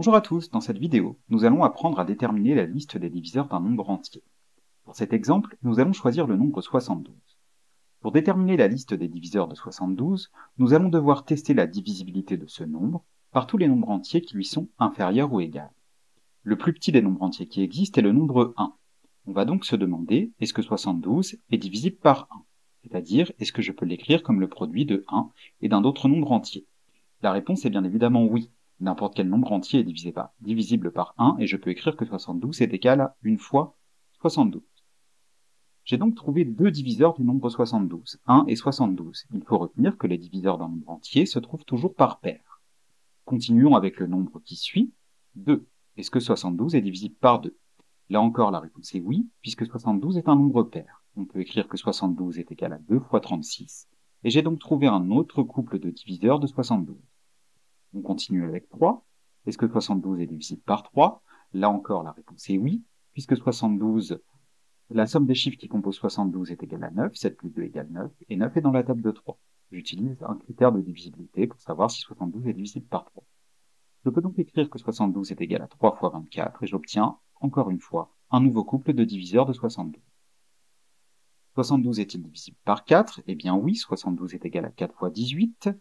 Bonjour à tous, dans cette vidéo, nous allons apprendre à déterminer la liste des diviseurs d'un nombre entier. Pour cet exemple, nous allons choisir le nombre 72. Pour déterminer la liste des diviseurs de 72, nous allons devoir tester la divisibilité de ce nombre par tous les nombres entiers qui lui sont inférieurs ou égaux. Le plus petit des nombres entiers qui existent est le nombre 1. On va donc se demander, est-ce que 72 est divisible par 1? C'est-à-dire, est-ce que je peux l'écrire comme le produit de 1 et d'un autre nombre entier? La réponse est bien évidemment oui. N'importe quel nombre entier est divisible par 1 et je peux écrire que 72 est égal à 1 fois 72. J'ai donc trouvé deux diviseurs du nombre 72, 1 et 72. Il faut retenir que les diviseurs d'un nombre entier se trouvent toujours par paire. Continuons avec le nombre qui suit, 2. Est-ce que 72 est divisible par 2? Là encore, la réponse est oui, puisque 72 est un nombre pair. On peut écrire que 72 est égal à 2 fois 36, et j'ai donc trouvé un autre couple de diviseurs de 72. On continue avec 3. Est-ce que 72 est divisible par 3? Là encore, la réponse est oui, puisque 72, la somme des chiffres qui composent 72 est égale à 9, 7 plus 2 égale 9, et 9 est dans la table de 3. J'utilise un critère de divisibilité pour savoir si 72 est divisible par 3. Je peux donc écrire que 72 est égal à 3 fois 24, et j'obtiens, encore une fois, un nouveau couple de diviseurs de 72. 72 est-il divisible par 4? Eh bien oui, 72 est égal à 4 fois 18.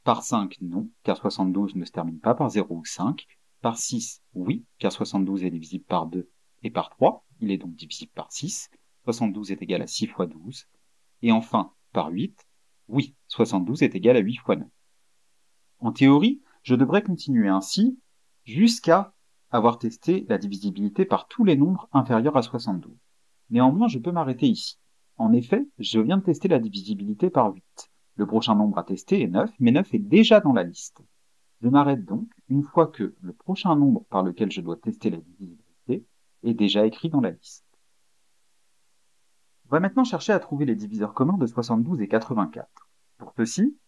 Par 5, non, car 72 ne se termine pas par 0 ou 5. Par 6, oui, car 72 est divisible par 2 et par 3, il est donc divisible par 6. 72 est égal à 6 fois 12. Et enfin, par 8, oui, 72 est égal à 8 fois 9. En théorie, je devrais continuer ainsi jusqu'à avoir testé la divisibilité par tous les nombres inférieurs à 72. Néanmoins, je peux m'arrêter ici. En effet, je viens de tester la divisibilité par 8. Le prochain nombre à tester est 9, mais 9 est déjà dans la liste. Je m'arrête donc une fois que le prochain nombre par lequel je dois tester la divisibilité est déjà écrit dans la liste. On va maintenant chercher à trouver les diviseurs communs de 72 et 84. Pour ceci,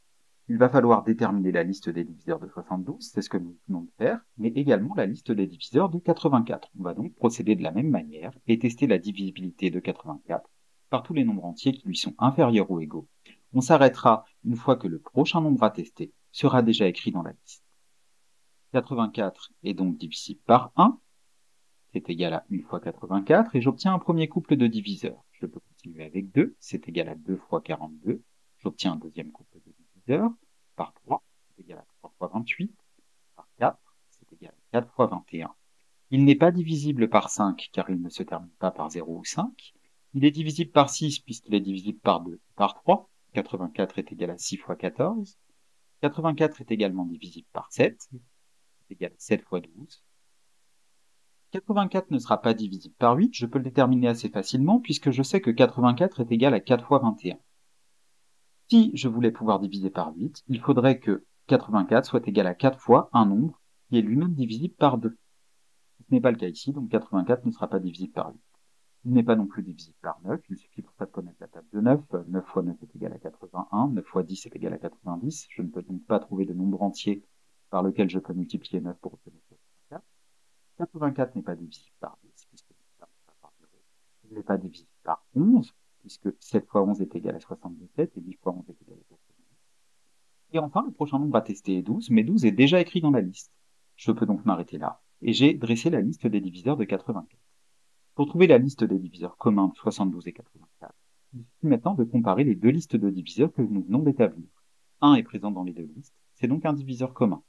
il va falloir déterminer la liste des diviseurs de 72, c'est ce que nous venons de faire, mais également la liste des diviseurs de 84. On va donc procéder de la même manière et tester la divisibilité de 84 par tous les nombres entiers qui lui sont inférieurs ou égaux. On s'arrêtera une fois que le prochain nombre à tester sera déjà écrit dans la liste. 84 est donc divisible par 1, c'est égal à 1 fois 84, et j'obtiens un premier couple de diviseurs. Je peux continuer avec 2, c'est égal à 2 fois 42. J'obtiens un deuxième couple de diviseurs. Par 3, c'est égal à 3 fois 28. Par 4, c'est égal à 4 fois 21. Il n'est pas divisible par 5, car il ne se termine pas par 0 ou 5. Il est divisible par 6, puisqu'il est divisible par 2 et par 3. 84 est égal à 6 fois 14. 84 est également divisible par 7, c'est égal à 7 fois 12. 84 ne sera pas divisible par 8, je peux le déterminer assez facilement, puisque je sais que 84 est égal à 4 fois 21. Si je voulais pouvoir diviser par 8, il faudrait que 84 soit égal à 4 fois un nombre qui est lui-même divisible par 2. Ce n'est pas le cas ici, donc 84 ne sera pas divisible par 8. Il n'est pas non plus divisible par 9, il suffit pour ça de connaître la table de 9. 9 fois 9 est égal à 81, 9 fois 10 est égal à 90. Je ne peux donc pas trouver de nombre entier par lequel je peux multiplier 9 pour obtenir 84. 84 n'est pas divisible par 10, puisque ça n'est pas par 0. Il n'est pas divisible par 11, puisque 7 fois 11 est égal à 77, et 8 fois 11 est égal à 90. Et enfin, le prochain nombre à tester est 12, mais 12 est déjà écrit dans la liste. Je peux donc m'arrêter là, et j'ai dressé la liste des diviseurs de 84. Pour trouver la liste des diviseurs communs de 72 et 84, il suffit maintenant de comparer les deux listes de diviseurs que nous venons d'établir. 1 est présent dans les deux listes, c'est donc un diviseur commun.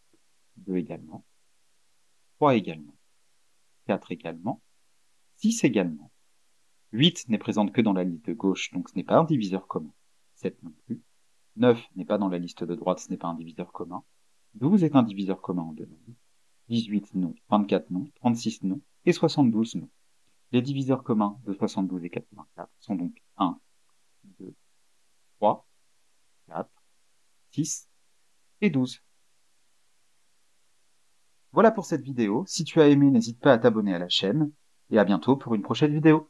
2 également, 3 également, 4 également, 6 également. 8 n'est présente que dans la liste de gauche, donc ce n'est pas un diviseur commun. 7 non plus. 9 n'est pas dans la liste de droite, ce n'est pas un diviseur commun. 12 est un diviseur commun en deux nombres. 18 non, 24 non, 36 non, et 72 non. Les diviseurs communs de 72 et 84 sont donc 1, 2, 3, 4, 6 et 12. Voilà pour cette vidéo. Si tu as aimé, n'hésite pas à t'abonner à la chaîne, et à bientôt pour une prochaine vidéo.